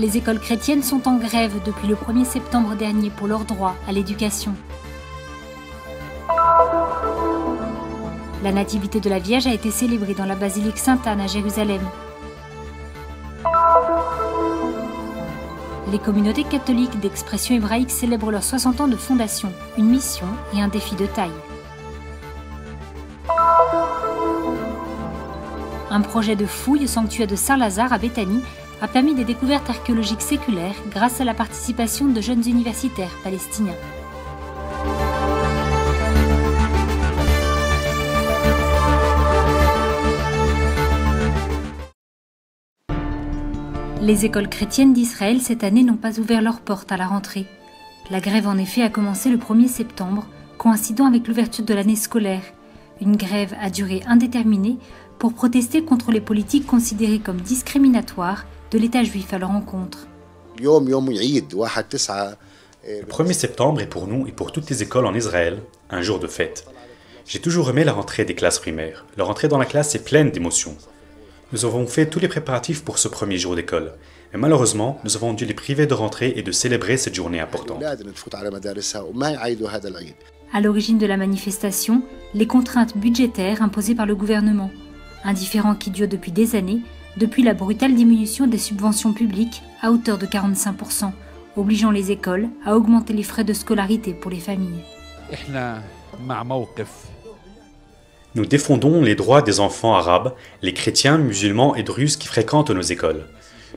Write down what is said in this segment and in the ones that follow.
Les écoles chrétiennes sont en grève depuis le 1er septembre dernier pour leur droit à l'éducation. La nativité de la Vierge a été célébrée dans la basilique Sainte-Anne à Jérusalem. Les communautés catholiques d'expression hébraïque célèbrent leurs 60 ans de fondation, une mission et un défi de taille. Un projet de fouille au sanctuaire de Saint-Lazare à Béthanie a permis des découvertes archéologiques séculaires grâce à la participation de jeunes universitaires palestiniens. Les écoles chrétiennes d'Israël cette année n'ont pas ouvert leurs portes à la rentrée. La grève en effet a commencé le 1er septembre, coïncidant avec l'ouverture de l'année scolaire. Une grève à durée indéterminée pour protester contre les politiques considérées comme discriminatoires de l'État juif à leur encontre. Le 1er septembre est pour nous et pour toutes les écoles en Israël un jour de fête. J'ai toujours aimé la rentrée des classes primaires. La rentrée dans la classe est pleine d'émotions. Nous avons fait tous les préparatifs pour ce premier jour d'école. Mais malheureusement, nous avons dû les priver de rentrer et de célébrer cette journée importante. À l'origine de la manifestation, les contraintes budgétaires imposées par le gouvernement. Un différend qui dure depuis des années, depuis la brutale diminution des subventions publiques à hauteur de 45%, obligeant les écoles à augmenter les frais de scolarité pour les familles. Nous défendons les droits des enfants arabes, les chrétiens, musulmans et druzes qui fréquentent nos écoles.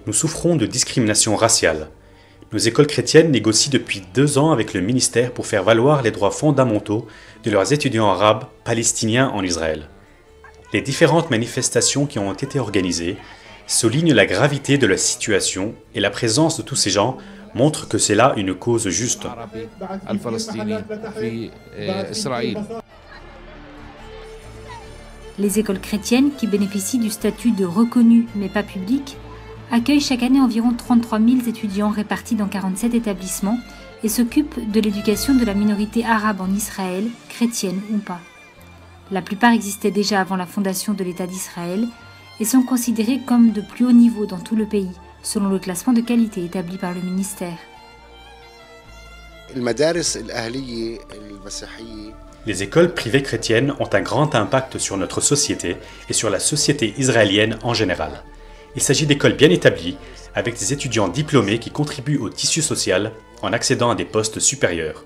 Nous souffrons de discrimination raciale. Nos écoles chrétiennes négocient depuis 2 ans avec le ministère pour faire valoir les droits fondamentaux de leurs étudiants arabes palestiniens en Israël. Les différentes manifestations qui ont été organisées soulignent la gravité de la situation et la présence de tous ces gens montre que c'est là une cause juste. Les écoles chrétiennes, qui bénéficient du statut de reconnu mais pas public, accueillent chaque année environ 33 000 étudiants répartis dans 47 établissements et s'occupent de l'éducation de la minorité arabe en Israël, chrétienne ou pas. La plupart existaient déjà avant la fondation de l'État d'Israël et sont considérés comme de plus haut niveau dans tout le pays, selon le classement de qualité établi par le ministère. Les écoles privées chrétiennes ont un grand impact sur notre société et sur la société israélienne en général. Il s'agit d'écoles bien établies, avec des étudiants diplômés qui contribuent au tissu social en accédant à des postes supérieurs.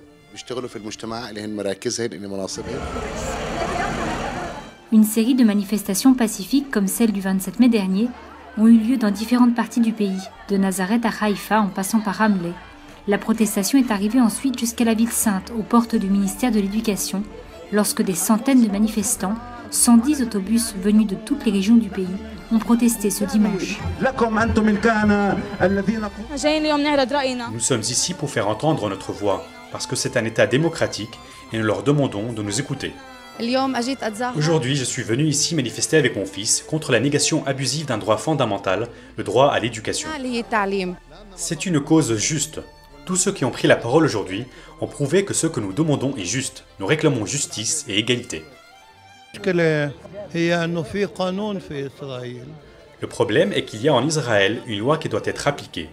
Une série de manifestations pacifiques comme celle du 27 mai dernier ont eu lieu dans différentes parties du pays, de Nazareth à Haïfa en passant par Ramleh. La protestation est arrivée ensuite jusqu'à la ville sainte, aux portes du ministère de l'Éducation, lorsque des centaines de manifestants, 110 autobus venus de toutes les régions du pays, ont protesté ce dimanche. Nous sommes ici pour faire entendre notre voix, parce que c'est un État démocratique et nous leur demandons de nous écouter. Aujourd'hui, je suis venu ici manifester avec mon fils contre la négation abusive d'un droit fondamental, le droit à l'éducation. C'est une cause juste. Tous ceux qui ont pris la parole aujourd'hui ont prouvé que ce que nous demandons est juste. Nous réclamons justice et égalité. Le problème est qu'il y a en Israël une loi qui doit être appliquée.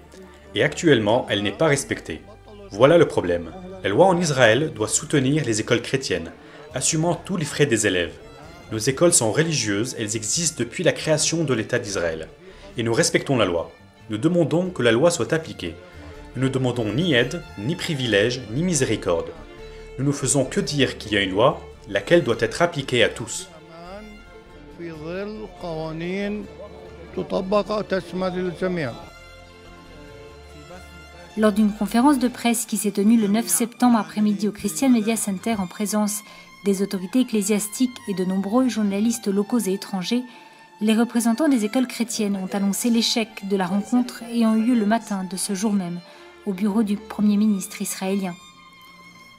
Et actuellement, elle n'est pas respectée. Voilà le problème. La loi en Israël doit soutenir les écoles chrétiennes, assumant tous les frais des élèves. Nos écoles sont religieuses, elles existent depuis la création de l'État d'Israël. Et nous respectons la loi. Nous demandons que la loi soit appliquée. Nous ne demandons ni aide, ni privilège, ni miséricorde. Nous ne faisons que dire qu'il y a une loi, laquelle doit être appliquée à tous. Lors d'une conférence de presse qui s'est tenue le 9 septembre après-midi au Christian Media Center en présence des autorités ecclésiastiques et de nombreux journalistes locaux et étrangers, les représentants des écoles chrétiennes ont annoncé l'échec de la rencontre ayant eu lieu le matin de ce jour même, au bureau du Premier ministre israélien.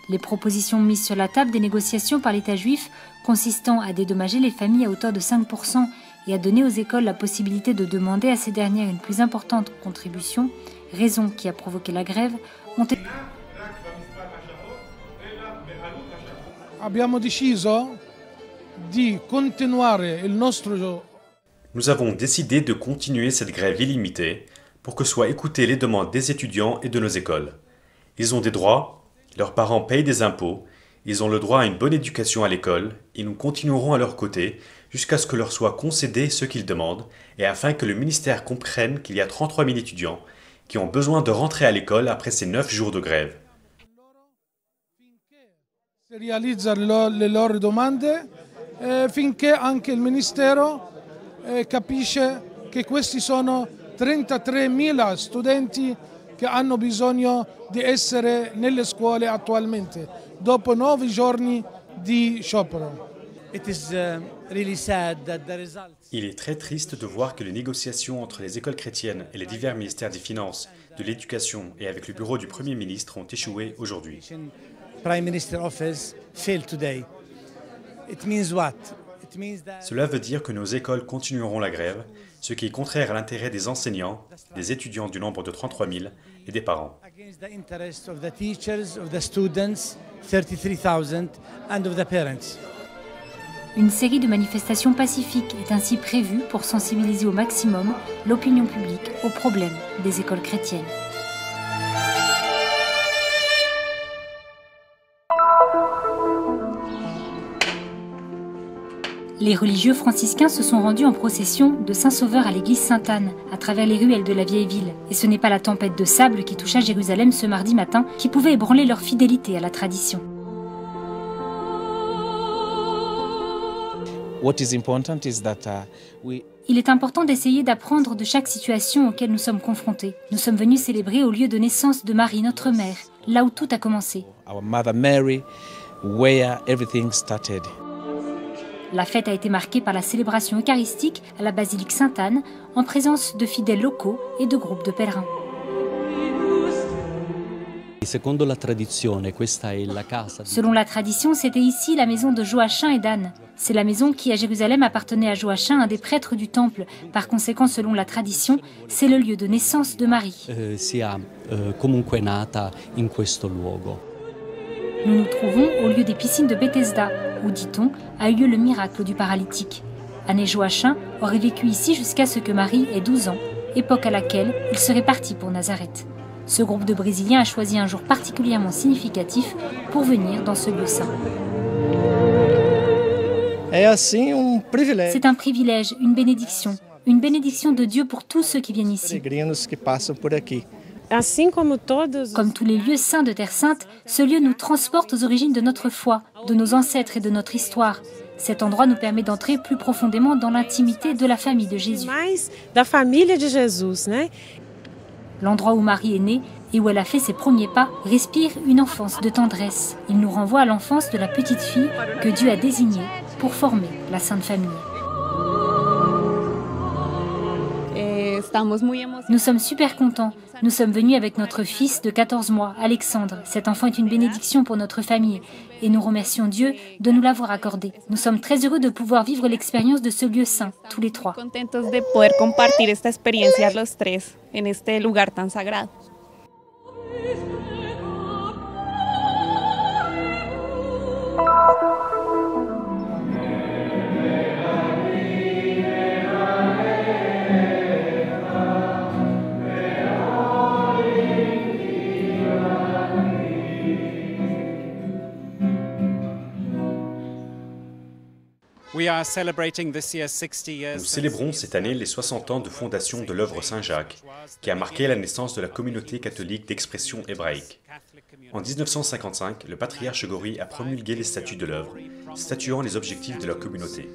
Les propositions mises sur la table des négociations par l'État juif, consistant à dédommager les familles à hauteur de 5% et à donner aux écoles la possibilité de demander à ces dernières une plus importante contribution, raison qui a provoqué la grève, ont été... Nous avons décidé de continuer cette grève illimitée pour que soient écoutées les demandes des étudiants et de nos écoles. Ils ont des droits, leurs parents payent des impôts, ils ont le droit à une bonne éducation à l'école et nous continuerons à leur côté jusqu'à ce que leur soit concédé ce qu'ils demandent et afin que le ministère comprenne qu'il y a 33 000 étudiants qui ont besoin de rentrer à l'école après ces 9 jours de grève. Si realizzano le loro domande finché anche il Ministero capisce che questi sono 33.000 studenti che hanno bisogno di essere nelle scuole attualmente, dopo 9 giorni di sciopero. Il est très triste de voir que les négociations entre les écoles chrétiennes et les divers ministères des Finances, de l'Éducation et avec le bureau du Premier ministre ont échoué aujourd'hui. Cela veut dire que nos écoles continueront la grève, ce qui est contraire à l'intérêt des enseignants, des étudiants du nombre de 33 000 et des parents. Une série de manifestations pacifiques est ainsi prévue pour sensibiliser au maximum l'opinion publique aux problèmes des écoles chrétiennes. Les religieux franciscains se sont rendus en procession de Saint-Sauveur à l'église Sainte-Anne, à travers les ruelles de la vieille ville. Et ce n'est pas la tempête de sable qui toucha Jérusalem ce mardi matin qui pouvait ébranler leur fidélité à la tradition. Il est important d'essayer d'apprendre de chaque situation auquel nous sommes confrontés. Nous sommes venus célébrer au lieu de naissance de Marie, notre mère, là où tout a commencé. La fête a été marquée par la célébration eucharistique à la basilique Sainte-Anne, en présence de fidèles locaux et de groupes de pèlerins. Selon la tradition, c'était ici la maison de Joachim et d'Anne. C'est la maison qui, à Jérusalem, appartenait à Joachim, un des prêtres du temple. Par conséquent, selon la tradition, c'est le lieu de naissance de Marie. Nous nous trouvons au lieu des piscines de Bethesda, où, dit-on, a eu lieu le miracle du paralytique. Anne et Joachim auraient vécu ici jusqu'à ce que Marie ait 12 ans, époque à laquelle il serait parti pour Nazareth. Ce groupe de Brésiliens a choisi un jour particulièrement significatif pour venir dans ce lieu saint. C'est un privilège, une bénédiction de Dieu pour tous ceux qui viennent ici. Comme tous les lieux saints de Terre Sainte, ce lieu nous transporte aux origines de notre foi, de nos ancêtres et de notre histoire. Cet endroit nous permet d'entrer plus profondément dans l'intimité de la famille de Jésus. L'endroit où Marie est née et où elle a fait ses premiers pas respire une enfance de tendresse. Il nous renvoie à l'enfance de la petite fille que Dieu a désignée pour former la Sainte Famille. Nous sommes super contents. Nous sommes venus avec notre fils de 14 mois, Alexandre. Cet enfant est une bénédiction pour notre famille et nous remercions Dieu de nous l'avoir accordé. Nous sommes très heureux de pouvoir vivre l'expérience de ce lieu saint, tous les trois. Nous célébrons cette année les 60 ans de fondation de l'œuvre Saint-Jacques, qui a marqué la naissance de la communauté catholique d'expression hébraïque. En 1955, le patriarche Gori a promulgué les statuts de l'œuvre, statuant les objectifs de la communauté.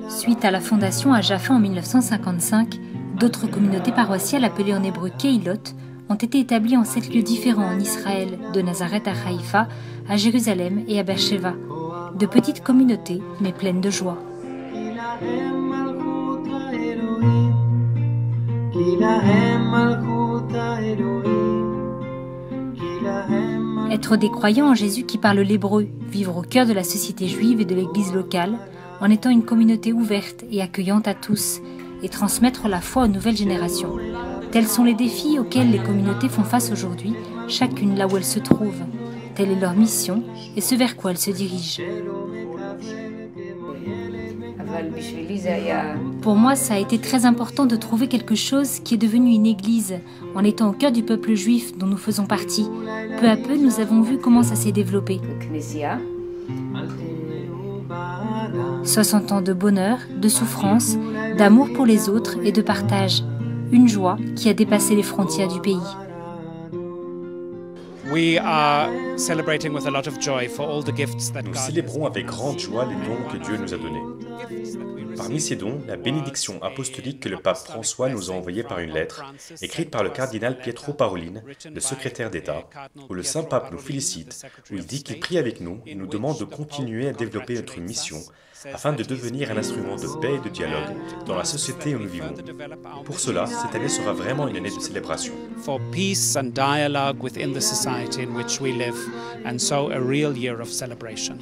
Suite à la fondation à Jaffa en 1955, d'autres communautés paroissiales appelées en hébreu Keilot ont été établies en 7 lieux différents en Israël, de Nazareth à Haïfa, à Jérusalem et à Beersheba. De petites communautés, mais pleines de joie. Être des croyants en Jésus qui parlent l'hébreu, vivre au cœur de la société juive et de l'église locale, en étant une communauté ouverte et accueillante à tous, et transmettre la foi aux nouvelles générations. Tels sont les défis auxquels les communautés font face aujourd'hui, chacune là où elle se trouve. Telle est leur mission et ce vers quoi elles se dirigent. Pour moi, ça a été très important de trouver quelque chose qui est devenu une église, en étant au cœur du peuple juif dont nous faisons partie. Peu à peu, nous avons vu comment ça s'est développé. 60 ans de bonheur, de souffrance, d'amour pour les autres et de partage. Une joie qui a dépassé les frontières du pays. Nous célébrons avec grande joie les dons que Dieu nous a donnés. Parmi ces dons, la bénédiction apostolique que le pape François nous a envoyée par une lettre, écrite par le cardinal Pietro Parolin, le secrétaire d'État, où le Saint-Pape nous félicite, où il dit qu'il prie avec nous et nous demande de continuer à développer notre mission, afin de devenir un instrument de paix et de dialogue dans la société où nous vivons. Pour cela, cette année sera vraiment une année de célébration. For peace and dialogue within the society in which we live, and so a real year of celebration.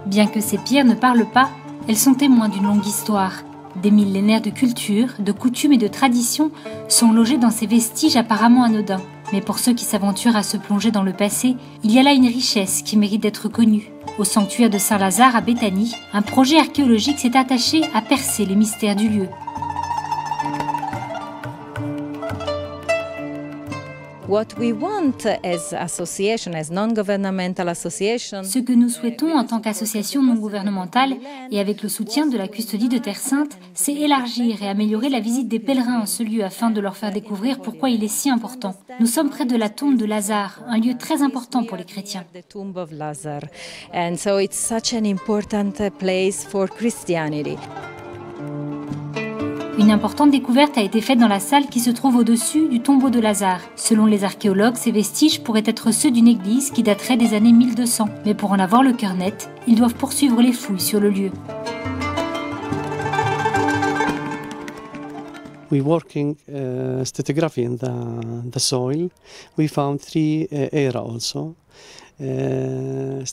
Bien que ces pierres ne parlent pas, elles sont témoins d'une longue histoire. Des millénaires de culture, de coutumes et de traditions sont logés dans ces vestiges apparemment anodins. Mais pour ceux qui s'aventurent à se plonger dans le passé, il y a là une richesse qui mérite d'être connue. Au sanctuaire de Saint-Lazare à Béthanie, un projet archéologique s'est attaché à percer les mystères du lieu. Ce que nous souhaitons en tant qu'association non gouvernementale et avec le soutien de la Custodie de Terre Sainte, c'est élargir et améliorer la visite des pèlerins en ce lieu afin de leur faire découvrir pourquoi il est si important. Nous sommes près de la tombe de Lazare, un lieu très important pour les chrétiens. Une importante découverte a été faite dans la salle qui se trouve au-dessus du tombeau de Lazare. Selon les archéologues, ces vestiges pourraient être ceux d'une église qui daterait des années 1200. Mais pour en avoir le cœur net, ils doivent poursuivre les fouilles sur le lieu. We working stratigraphy in the soil. We found 3 era also. Nous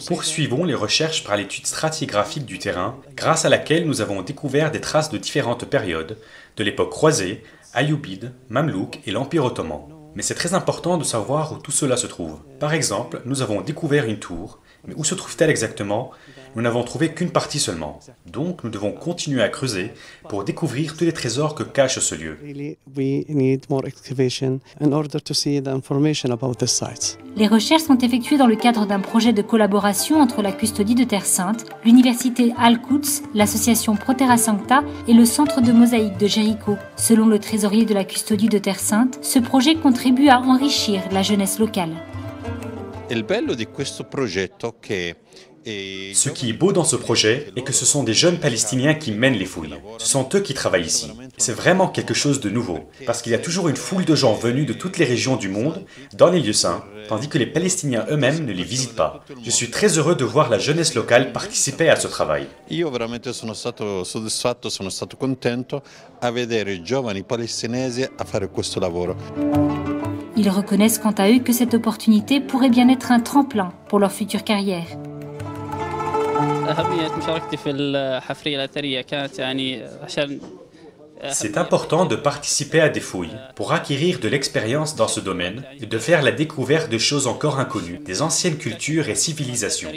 poursuivons les recherches par l'étude stratigraphique du terrain, grâce à laquelle nous avons découvert des traces de différentes périodes, de l'époque croisée, ayoubide, mamelouk et l'Empire ottoman. Mais c'est très important de savoir où tout cela se trouve. Par exemple, nous avons découvert une tour, mais où se trouve-t-elle exactement? Nous n'avons trouvé qu'une partie seulement. Donc nous devons continuer à creuser pour découvrir tous les trésors que cache ce lieu. Les recherches sont effectuées dans le cadre d'un projet de collaboration entre la Custodie de Terre Sainte, l'université Al-Quds, l'association Protera Sancta et le centre de mosaïque de Jéricho. Selon le trésorier de la Custodie de Terre Sainte, ce projet contribue à enrichir la jeunesse locale. Ce qui est beau dans ce projet est que ce sont des jeunes Palestiniens qui mènent les fouilles. Ce sont eux qui travaillent ici. C'est vraiment quelque chose de nouveau, parce qu'il y a toujours une foule de gens venus de toutes les régions du monde, dans les lieux saints, tandis que les Palestiniens eux-mêmes ne les visitent pas. Je suis très heureux de voir la jeunesse locale participer à ce travail. Io veramente sono stato soddisfatto, sono stato contento a vedere i giovani palestinesi a fare questo lavoro. Ils reconnaissent quant à eux que cette opportunité pourrait bien être un tremplin pour leur future carrière. C'est important de participer à des fouilles pour acquérir de l'expérience dans ce domaine et de faire la découverte de choses encore inconnues, des anciennes cultures et civilisations.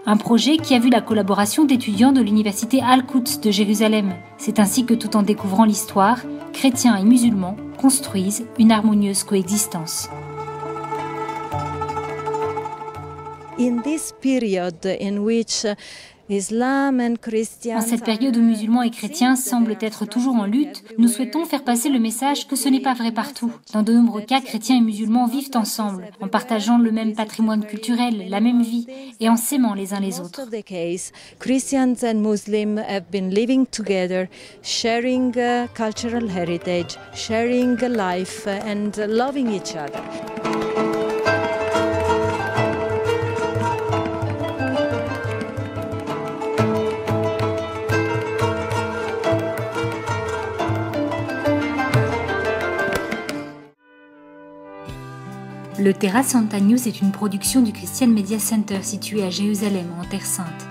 Un projet qui a vu la collaboration d'étudiants de l'université Al-Quds de Jérusalem. C'est ainsi que tout en découvrant l'histoire, chrétiens et musulmans construisent une harmonieuse coexistence. In this period in which En cette période où musulmans et chrétiens semblent être toujours en lutte, nous souhaitons faire passer le message que ce n'est pas vrai partout. Dans de nombreux cas, chrétiens et musulmans vivent ensemble, en partageant le même patrimoine culturel, la même vie, et en s'aimant les uns les autres. Christians and Muslims have been living together, sharing cultural heritage, sharing life and loving each other. Le Terra Santa News est une production du Christian Media Center situé à Jérusalem, en Terre Sainte.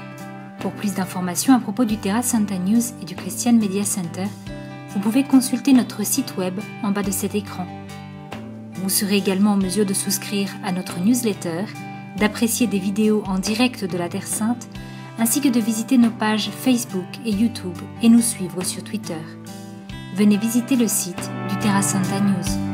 Pour plus d'informations à propos du Terra Santa News et du Christian Media Center, vous pouvez consulter notre site web en bas de cet écran. Vous serez également en mesure de souscrire à notre newsletter, d'apprécier des vidéos en direct de la Terre Sainte, ainsi que de visiter nos pages Facebook et YouTube et nous suivre sur Twitter. Venez visiter le site du Terra Santa News.